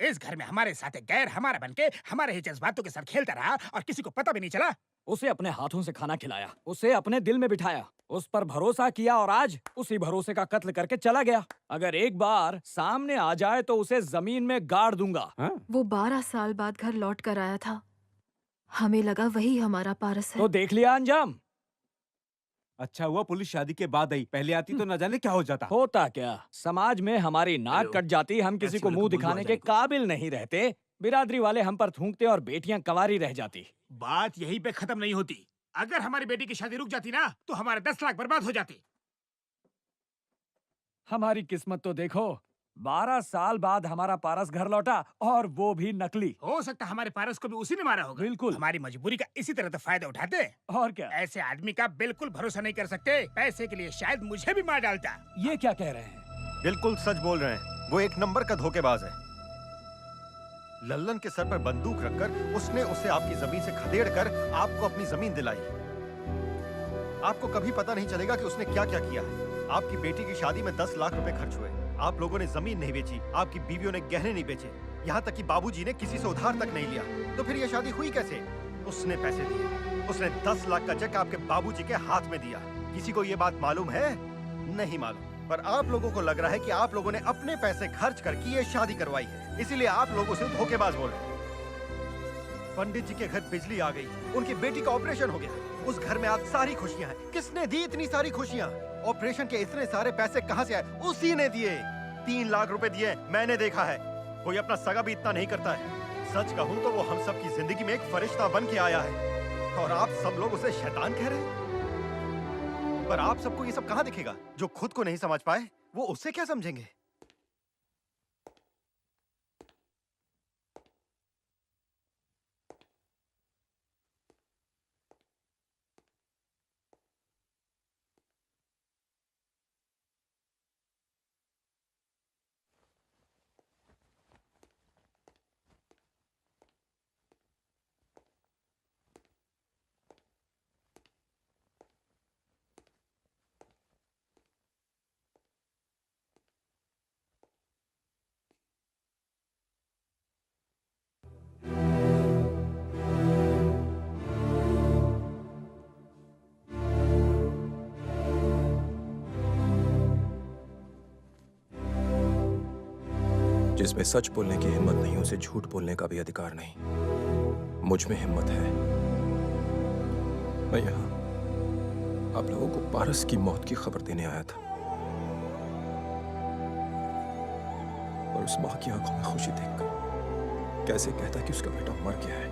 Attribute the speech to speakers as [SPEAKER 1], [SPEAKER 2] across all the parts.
[SPEAKER 1] इस घर में हमारे साथ एक गैर हमारा बनके हमारे ही जज्बातों के साथ खेलता रहा और किसी को पता भी नहीं चला।
[SPEAKER 2] उसे अपने हाथों से खाना खिलाया, उसे अपने दिल में बिठाया, उस पर भरोसा किया और आज उसी भरोसे का कत्ल करके चला गया। अगर एक बार सामने आ जाए तो उसे जमीन में गाड़ दूंगा। हाँ?
[SPEAKER 3] वो 12 साल बाद घर लौट कर आया था। हमें लगा वही हमारा पारस है।
[SPEAKER 2] तो देख लिया अंजाम।
[SPEAKER 4] अच्छा हुआ पुलिस शादी के बाद आई, पहले आती तो न जाने क्या हो जाता।
[SPEAKER 2] होता क्या, समाज में हमारी नाक कट जाती, हम किसी को मुंह दिखाने के काबिल नहीं रहते, बिरादरी वाले हम पर थूकते और बेटियां कवारी रह जाती।
[SPEAKER 1] बात यहीं पे खत्म नहीं होती। अगर हमारी बेटी की शादी रुक जाती ना तो हमारे 10 लाख बर्बाद हो जाते।
[SPEAKER 2] हमारी किस्मत तो देखो, 12 साल बाद हमारा पारस घर लौटा और वो भी नकली।
[SPEAKER 1] हो सकता हमारे पारस को भी उसी ने मारा होगा।
[SPEAKER 2] बिल्कुल।
[SPEAKER 1] हमारी मजबूरी का इसी तरह तो फायदा उठाते।
[SPEAKER 2] और क्या,
[SPEAKER 1] ऐसे आदमी का बिल्कुल भरोसा नहीं कर सकते। पैसे के लिए शायद मुझे भी मार डालता।
[SPEAKER 2] ये क्या कह रहे हैं?
[SPEAKER 5] बिल्कुल सच बोल रहे हैं। वो एक नंबर का धोखेबाज है। लल्लन के सर पर बंदूक रखकर उसने उसे आपकी जमीन से खदेड़ कर आपको अपनी जमीन दिलाई। आपको कभी पता नहीं चलेगा कि उसने क्या क्या किया है। आपकी बेटी की शादी में 10 लाख रुपए खर्च हुए। आप लोगों ने जमीन नहीं बेची, आपकी बीवियों ने गहने नहीं बेचे, यहाँ तक कि बाबूजी ने किसी से उधार तक नहीं लिया। तो फिर यह शादी हुई कैसे? उसने पैसे दिए। उसने 10 लाख का चेक आपके बाबूजी के हाथ में दिया। किसी को यह बात मालूम है? नहीं मालूम। पर आप लोगों को लग रहा है कि आप लोगों ने अपने पैसे खर्च करके ये शादी करवाई है, इसीलिए आप लोग उसे धोखेबाज बोल रहे हैं। पंडित जी के घर बिजली आ गई, उनकी बेटी का ऑपरेशन हो गया। उस घर में आज सारी खुशियां हैं। किसने दी इतनी सारी खुशियां? ऑपरेशन के इतने सारे पैसे कहां से आए? उसी ने दिए। 3 लाख रुपए दिए, मैंने देखा है। कोई अपना सगा भी इतना नहीं करता है। सच कहूं तो वो हम सब की जिंदगी में एक फरिश्ता बन के आया है और आप सब लोग उसे शैतान कह रहे हैं। पर आप सबको ये सब कहां दिखेगा? जो खुद को नहीं समझ पाए वो उससे क्या समझेंगे?
[SPEAKER 6] जिसमें सच बोलने की हिम्मत नहीं, उसे झूठ बोलने का भी अधिकार नहीं। मुझ में हिम्मत है। मैं यहाँ आप लोगों को पारस की मौत की खबर देने आया था और उस माँ की आंखों में खुशी देखकर कैसे कहता कि उसका बेटा मर गया है।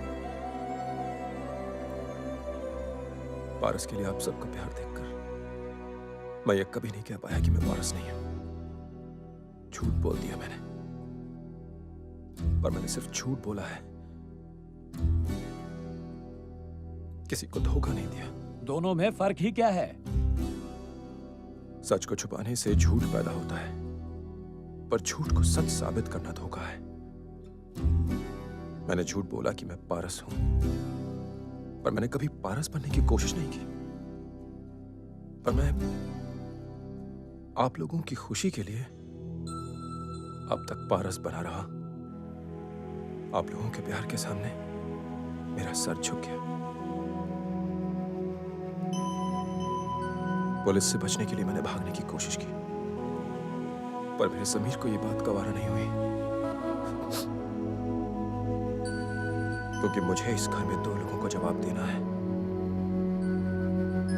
[SPEAKER 6] पारस के लिए आप सबका प्यार देखकर मैं ये कभी नहीं कह पाया कि मैं पारस नहीं हूं। झूठ बोल दिया मैंने, पर मैंने सिर्फ झूठ बोला है, किसी को धोखा नहीं दिया।
[SPEAKER 2] दोनों में फर्क ही क्या है?
[SPEAKER 6] सच को छुपाने से झूठ पैदा होता है, पर झूठ को सच साबित करना धोखा है। मैंने झूठ बोला कि मैं पारस हूं, पर मैंने कभी पारस बनने की कोशिश नहीं की। पर मैं आप लोगों की खुशी के लिए अब तक पारस बना रहा। आप लोगों के प्यार के सामने मेरा सर झुक गया। पुलिस से बचने के लिए मैंने भागने की कोशिश की, पर मेरे समीर को यह बात गवारा नहीं हुई, क्योंकि मुझे इस घर में 2 लोगों को जवाब देना है।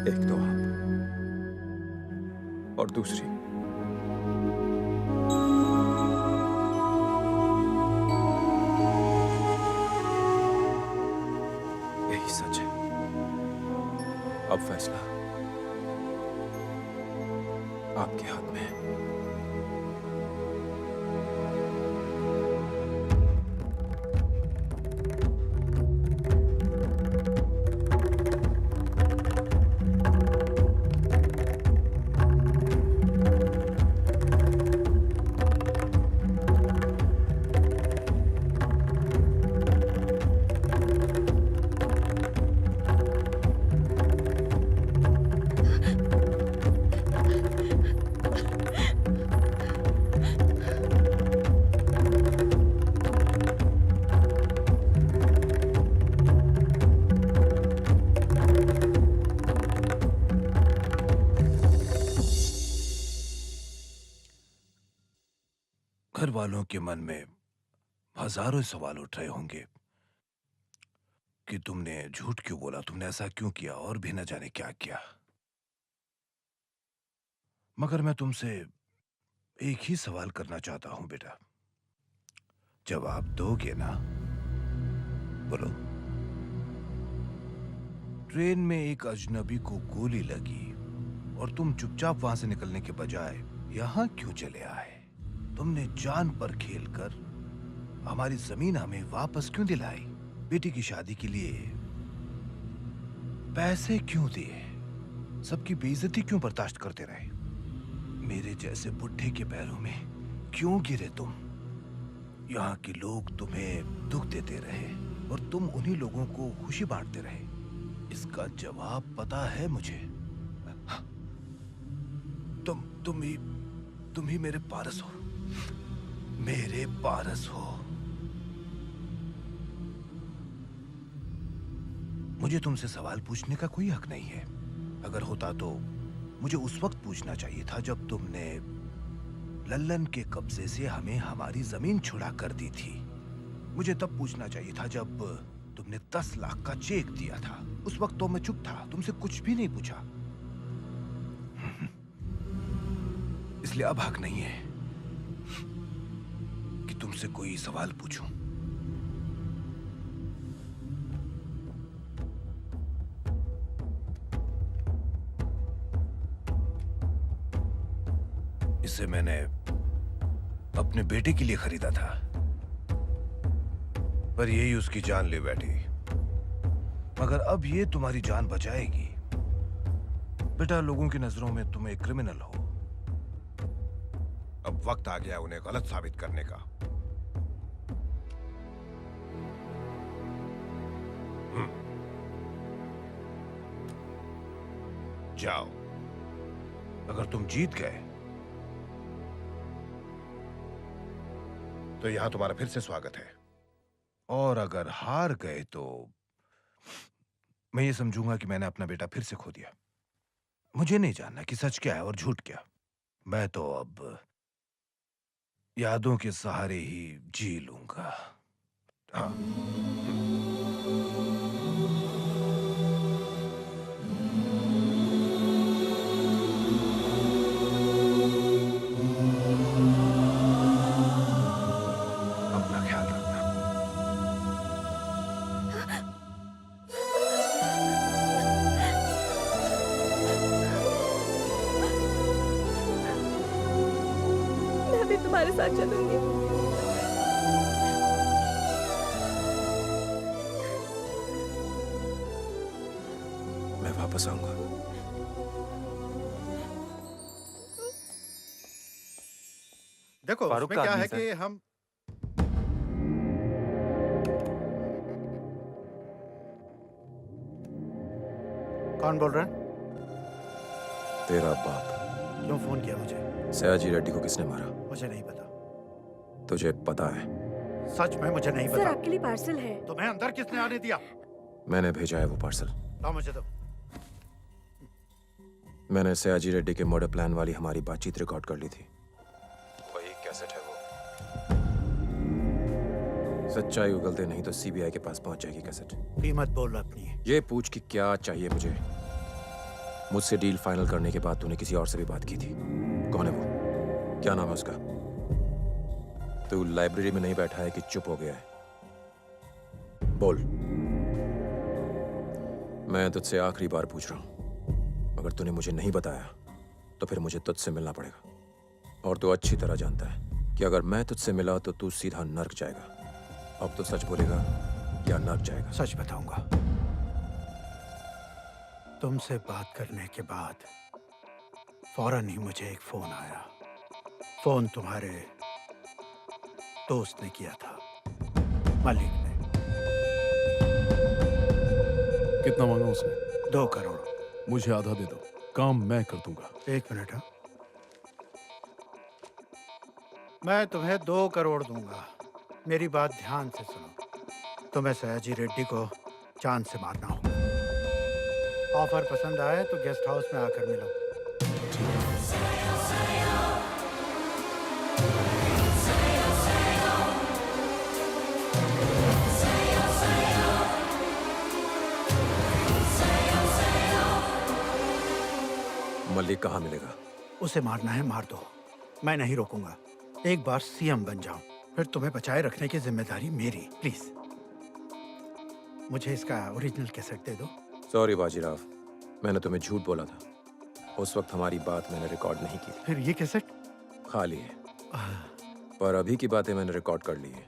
[SPEAKER 6] एक तो आप और दूसरी यही सच है। अब फैसला आपके हाथ में है।
[SPEAKER 7] घर वालों के मन में हजारों सवाल उठ रहे होंगे कि तुमने झूठ क्यों बोला, तुमने ऐसा क्यों किया और भी न जाने क्या किया। मगर मैं तुमसे एक ही सवाल करना चाहता हूं बेटा, जवाब दोगे ना? बोलो। ट्रेन में एक अजनबी को गोली लगी और तुम चुपचाप वहां से निकलने के बजाय यहां क्यों चले आए? तुमने जान पर खेलकर हमारी जमीन हमें वापस क्यों दिलाई? बेटी की शादी के लिए पैसे क्यों दिए? सबकी बेइज्जती क्यों बर्दाश्त करते रहे? मेरे जैसे बुढ़े के पैरों में क्यों गिरे तुम? यहाँ के लोग तुम्हें दुख देते रहे और तुम उन्हीं लोगों को खुशी बांटते रहे। इसका जवाब पता है मुझे। तुम ही मेरे पारस हो, मेरे पारस हो। मुझे तुमसे सवाल पूछने का कोई हक नहीं है। अगर होता तो मुझे उस वक्त पूछना चाहिए था जब तुमने लल्लन के कब्जे से हमें हमारी जमीन छुड़ा कर दी थी। मुझे तब पूछना चाहिए था जब तुमने 10 लाख का चेक दिया था। उस वक्त तो मैं चुप था, तुमसे कुछ भी नहीं पूछा। इसलिए अब हक नहीं है कि तुमसे कोई सवाल पूछूं। इसे मैंने अपने बेटे के लिए खरीदा था, पर यही उसकी जान ले बैठी। मगर अब ये तुम्हारी जान बचाएगी। बेटा, लोगों की नजरों में तुम एक क्रिमिनल हो। अब वक्त आ गया उन्हें गलत साबित करने का। जाओ। अगर तुम जीत गए तो यहां तुम्हारा फिर से स्वागत है, और अगर हार गए तो मैं ये समझूंगा कि मैंने अपना बेटा फिर से खो दिया। मुझे नहीं जानना कि सच क्या है और झूठ क्या। मैं तो अब यादों के सहारे ही जी लूंगा। हाँ। अपना ख्याल रखना।
[SPEAKER 3] मैं भी तुम्हारे साथ चलूंगी।
[SPEAKER 6] मैं वापस आऊंगा।
[SPEAKER 5] देखो
[SPEAKER 4] फारूक
[SPEAKER 5] उसमें
[SPEAKER 4] का
[SPEAKER 5] क्या
[SPEAKER 4] आदमी
[SPEAKER 5] है
[SPEAKER 4] सर।
[SPEAKER 5] कि हम कौन बोल रहा है?
[SPEAKER 6] तेरा बाप।
[SPEAKER 5] क्यों फोन किया मुझे?
[SPEAKER 6] सयाजी रेड्डी को किसने मारा?
[SPEAKER 5] मुझे नहीं पता।
[SPEAKER 6] तुझे पता है?
[SPEAKER 5] सच में मुझे नहीं
[SPEAKER 8] सर,
[SPEAKER 5] पता।
[SPEAKER 8] आपके लिए पार्सल है।
[SPEAKER 5] तुम्हें अंदर किसने आने दिया?
[SPEAKER 6] मैंने भेजा है वो पार्सल।
[SPEAKER 5] लाओ मुझे दो।
[SPEAKER 6] मैंने सयाजी रेड्डी के मर्डर प्लान वाली हमारी बातचीत रिकॉर्ड कर ली थी। वही कैसेट है वो। सच्चाई उगलते नहीं तो सीबीआई के पास पहुंच जाएगी कैसेट।
[SPEAKER 5] कीमत बोल अपनी।
[SPEAKER 6] ये पूछ कि क्या चाहिए मुझे। मुझसे डील फाइनल करने के बाद तूने किसी और से भी बात की थी। कौन है वो? क्या नाम है उसका? तू लाइब्रेरी में नहीं बैठा है कि चुप हो गया है? बोल। मैं तुझसे आखिरी बार पूछ रहा हूं। अगर तूने मुझे नहीं बताया तो फिर मुझे तुझसे मिलना पड़ेगा। और तू अच्छी तरह जानता है कि अगर मैं तुझसे मिला तो तू सीधा नर्क जाएगा। अब तो सच बोलेगा या नर्क जाएगा?
[SPEAKER 5] सच बताऊंगा। तुमसे बात करने के बाद फौरन ही मुझे एक फोन आया। फोन तुम्हारे दोस्त ने किया था, मलिक ने।
[SPEAKER 9] कितना मांगा उसने?
[SPEAKER 5] 2 करोड़।
[SPEAKER 9] मुझे आधा दे दो, काम मैं कर दूंगा।
[SPEAKER 5] 1 मिनट। हाँ, मैं तुम्हें 2 करोड़ दूंगा। मेरी बात ध्यान से सुनो। तुम्हें सयाजी रेड्डी को चांद से मारना होगा। ऑफर पसंद आए तो गेस्ट हाउस में आकर मिलो।
[SPEAKER 6] मल्लिक कहाँ मिलेगा?
[SPEAKER 8] उसे मारना है मार दो, मैं नहीं रोकूंगा। एक बार सीएम बन जाऊं, फिर तुम्हें बचाए रखने की जिम्मेदारी मेरी। प्लीज मुझे इसका ओरिजिनल कैसेट दे दो।
[SPEAKER 6] सॉरी बाजीराव, मैंने तुम्हें झूठ बोला था। उस वक्त हमारी बात मैंने रिकॉर्ड नहीं की थी।
[SPEAKER 8] फिर ये कैसेट
[SPEAKER 6] खाली है, पर अभी की बातें मैंने रिकॉर्ड कर ली है।